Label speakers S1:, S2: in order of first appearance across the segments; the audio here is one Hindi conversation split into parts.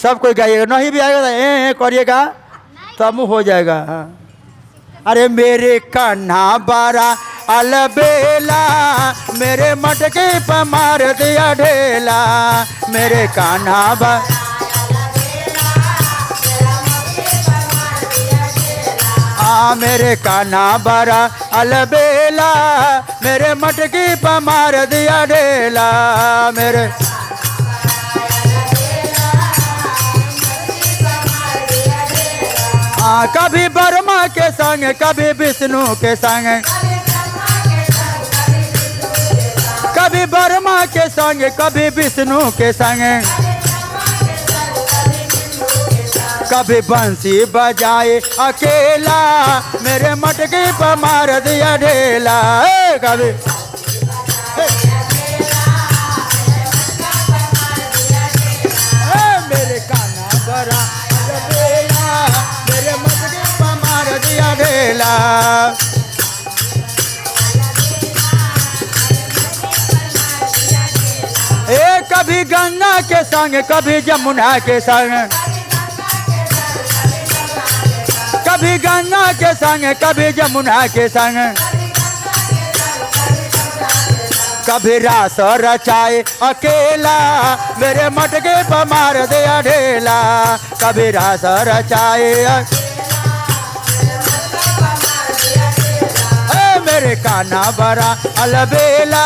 S1: सब कोई गाइएगा, नहीं भी आएगा तो करिएगा तब हो जाएगा। हाँ। अरे मेरे कान्हा बारा अलबेला, मेरे मटके पर मार दिया ढेला। मेरे कान्हा बा मेरे कान्हा बारा अलबेला, मेरे मटकी पर मार दिया ढेला। मेरे कभी ब्रह्मा के संग, कभी विष्णु के संग, कभी ब्रह्मा के संग, कभी विष्णु के संग, कभी बंसी बजाए अकेला, मेरे मटके पर मार दिया ढेला। कभी मेरे कान्हा बरा अलबेला, मेरे मटके पर मार दिया ढेला। कभी गंगा के संग, कभी जमुना के संग, कभी गंगा के संग, कभी जमुना के संग, कभी रास रचाए अकेला, मेरे मटके पर मार दिया ढेला। कभी रास रचाए मेरे कान्हा बरा अलबेला,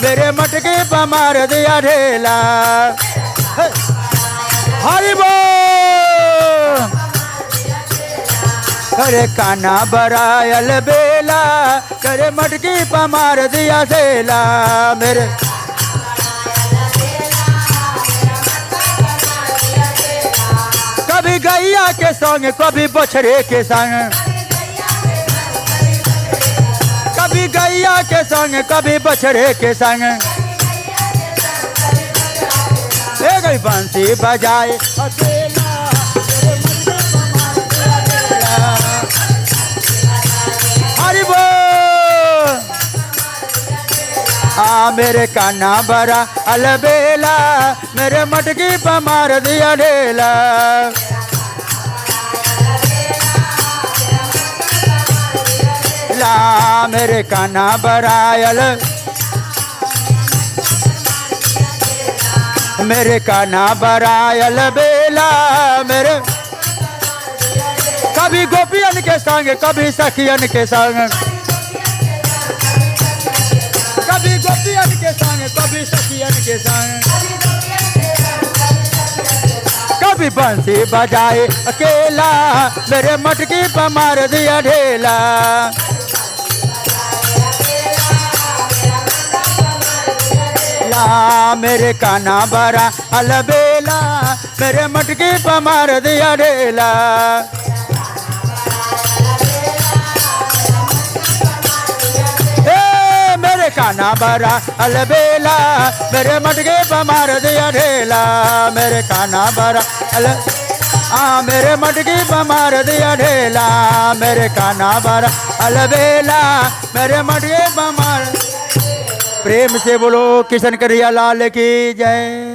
S1: मेरे मटके पर मार दिया ढेला। हरि बोल। अरे कान्हा बरा अलबेला, तेरे मटके पर मार दिया ढेला। मेरे कभी गैया के संग, कभी बछड़े के संग, कभी गैया के संग, कभी बछड़े के संग, गई बंसी बजाए अकेला, हरि बोल। मेरे कान्हा बरा अलबेला, मेरे मटकी पर मार दिया ढेला। मेरे कान्हा बरायल, मेरे कान्हा बरायल बेला। मेरे कभी गोपियन के संग, कभी सखियन के संग, कभी गोपियन के संग, कभी सखियन के संग, कभी बंसी बजाए अकेला, मेरे मटकी पर मार दिया ढेला। मेरे कान्हा बरा अलबेला, मेरे मटकी पर मार दिया ढेला। मेरे कान्हा बरा अलबेला, मेरे मटके पर मार दिया ढेला। मेरे कान्हा बरा मेरे मटकी पर मार दिया ढेला। मेरे कान्हा बरा अलबेला, मेरे मटके पर मार। प्रेम से बोलो किशन कन्हैया लाल की जय।